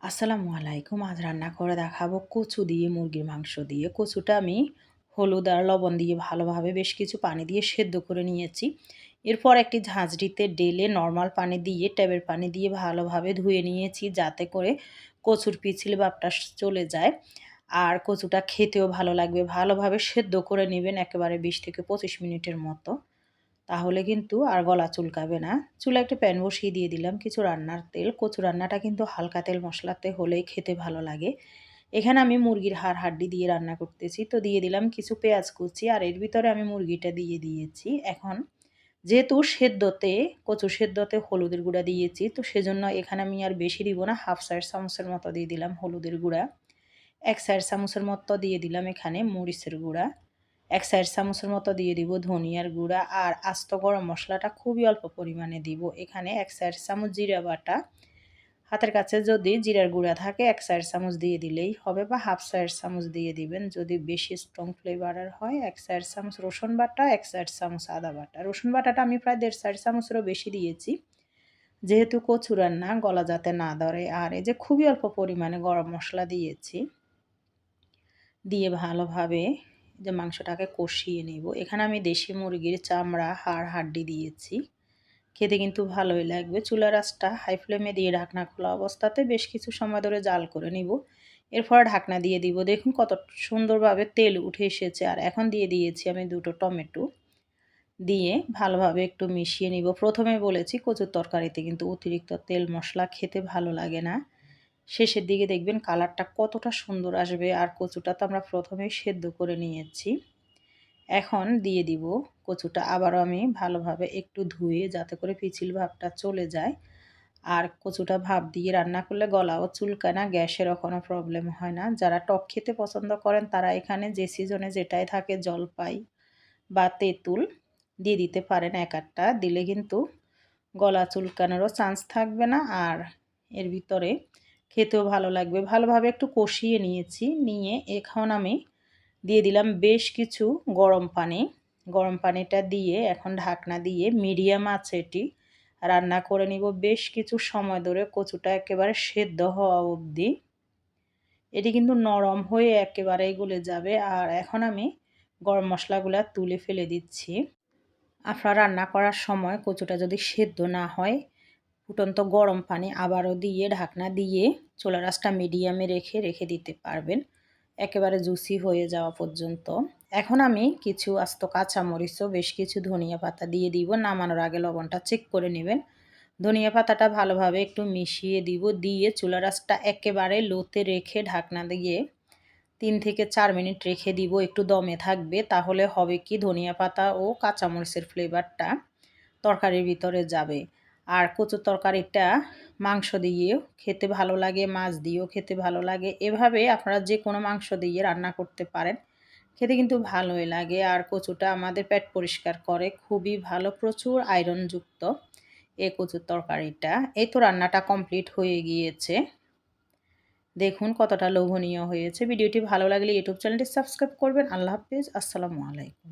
আসসালামু আলাইকুম। আজ রান্না করে দেখাবো কচু দিয়ে মুরগির মাংস দিয়ে। কচুটা আমি হলুদ আর লবণ দিয়ে ভালোভাবে বেশ কিছু পানি দিয়ে সেদ্ধ করে নিয়েছি। এরপর একটি ঝাঁঝরিতে ঢেলে নরমাল পানি দিয়ে ট্যাপের পানি দিয়ে ভালোভাবে ধুয়ে নিয়েছি যাতে করে কচুর পিছল ভাবটা চলে যায়। আর কচুটা খেতেও ভালো লাগবে। ভালোভাবে সেদ্ধ করে নেবেন একেবারে ২০ থেকে ২৫ মিনিটের মতো। তাহলে কিন্তু আর গলা চুলকাবে না। চুলায় একটা প্যান বসিয়ে দিয়ে দিলাম কিছু রান্নার তেল। কচু রান্নাটা কিন্তু হালকা তেল মশলাতে হলেই খেতে ভালো লাগে। এখানে আমি মুরগির হাড়-হাড্ডি দিয়ে রান্না করতেছি। তো দিয়ে দিলাম কিছু পেঁয়াজ কুচি আর এর ভিতরে আমি মুরগিটা দিয়ে দিয়েছি। এখন যেহেতু কচু সেদ্ধতে হলুদের গুঁড়া দিয়েছি, তো সেজন্য এখানে আমি আর বেশি দিব না। 1/2 চামচের মতো দিয়ে দিলাম হলুদের গুঁড়া। ১ চামচের মতো দিয়ে দিলাম এখানে মরিচের গুঁড়া। ১ চামচের মতো দিয়ে দিব ধনিয়ার গুঁড়া আর আস্ত গরম মশলাটা খুবই অল্প পরিমাণে দিব। এখানে ১ চামচ জিরা বাটা। হাতের কাছে যদি জিরার গুঁড়া থাকে ১ চামচ দিয়ে দিলেই হবে বা 1/2 চামচ দিয়ে দিবেন। যদি বেশি স্ট্রং ফ্লেভারের হয় ১ চামচ রসুন বাটা, ১ চামচ আদা বাটা। রসুন বাটাটা আমি প্রায় ১.৫ চামচেরও বেশি দিয়েছি। যেহেতু কচু রান্না গলা যাতে না ধরে। আর এই যে খুবই অল্প পরিমাণে গরম মসলা দিয়েছি। দিয়ে ভালোভাবে যে মাংসটাকে কষিয়ে নেব। এখানে আমি দেশি মুরগির চামড়া, হাড়, হাড্ডি দিয়েছি। খেতে কিন্তু ভালোই লাগবে। চুলার আঁচটা হাই ফ্লেমে দিয়ে ঢাকনা খোলা অবস্থাতে বেশ কিছু সময় ধরে জাল করে নিব। এরপর ঢাকনা দিয়ে দিব। দেখুন কত সুন্দরভাবে তেল উঠে এসেছে। আর এখন দিয়ে দিয়েছি আমি ২ টো টমেটো। দিয়ে ভালোভাবে একটু মিশিয়ে নিব। প্রথমে বলেছি কচুর তরকারিতে কিন্তু অতিরিক্ত তেল মশলা খেতে ভালো লাগে না। শেষের দিকে দেখবেন কালারটা কতটা সুন্দর আসবে। আর কচুটা তো আমরা প্রথমেই সেদ্ধ করে নিয়েছি। এখন দিয়ে দিব কচুটা আবারও আমি ভালোভাবে একটু ধুয়ে যাতে করে পিচ্ছিল ভাবটা চলে যায়। আর কচুটা ভাপ দিয়ে রান্না করলে গলাও চুলকায় না, গ্যাসেরও কোনো প্রবলেম হয় না। যারা টক খেতে পছন্দ করেন তারা এখানে যে সিজনে যেটাই থাকে জলপাই বা তেঁতুল দিয়ে দিতে পারেন ১-৮টা। দিলে কিন্তু গলা চুলকানোরও চান্স থাকবে না আর এর ভিতরে খেতেও ভালো লাগবে। ভালোভাবে একটু কষিয়ে নিয়েছি। নিয়ে এখন আমি দিয়ে দিলাম বেশ কিছু গরম পানি। গরম পানিটা দিয়ে এখন ঢাকনা দিয়ে মিডিয়াম আঁচে এটি রান্না করে নিব বেশ কিছু সময় ধরে কচুটা একেবারে সেদ্ধ হওয়া অবধি। এটি কিন্তু নরম হয়ে একেবারেই গলে যাবে। আর এখন আমি গরম মশলাগুলা তুলে ফেলে দিচ্ছি। আপনারা রান্না করার সময় কচুটা যদি সেদ্ধ না হয় ফুটন্ত গরম পানি আবারও দিয়ে ঢাকনা দিয়ে চুলার আঁচটা মিডিয়ামে রেখে দিতে পারবেন একেবারে জুসি হয়ে যাওয়া পর্যন্ত। এখন আমি কিছু আস্ত কাঁচামরিচ ও বেশ কিছু ধনিয়া পাতা দিয়ে দিব। নামানোর আগে লবণটা চেক করে নেবেন। ধনিয়া পাতাটা ভালোভাবে একটু মিশিয়ে দিব। দিয়ে চুলার আঁচটা একেবারে লোতে রেখে ঢাকনা দিয়ে ৩ থেকে ৪ মিনিট রেখে দিব। একটু দমে থাকবে। তাহলে হবে কি ধনিয়া পাতা ও কাঁচামরিচের ফ্লেভারটা তরকারির ভিতরে যাবে। আর কচুর তরকারিটা মাংস দিয়েও খেতে ভালো লাগে, মাছ দিয়েও খেতে ভালো লাগে। এভাবে আপনারা যে কোনো মাংস দিয়ে রান্না করতে পারেন। খেতে কিন্তু ভালোই লাগে। আর কচুটা আমাদের পেট পরিষ্কার করে। খুবই ভালো, প্রচুর আয়রনযুক্ত এই কচুর তরকারিটা। এই তো রান্নাটা কমপ্লিট হয়ে গিয়েছে। দেখুন কতটা লোভনীয় হয়েছে। ভিডিওটি ভালো লাগলে ইউটিউব চ্যানেলটি সাবস্ক্রাইব করবেন। আল্লাহ হাফেজ। আসসালামু আলাইকুম।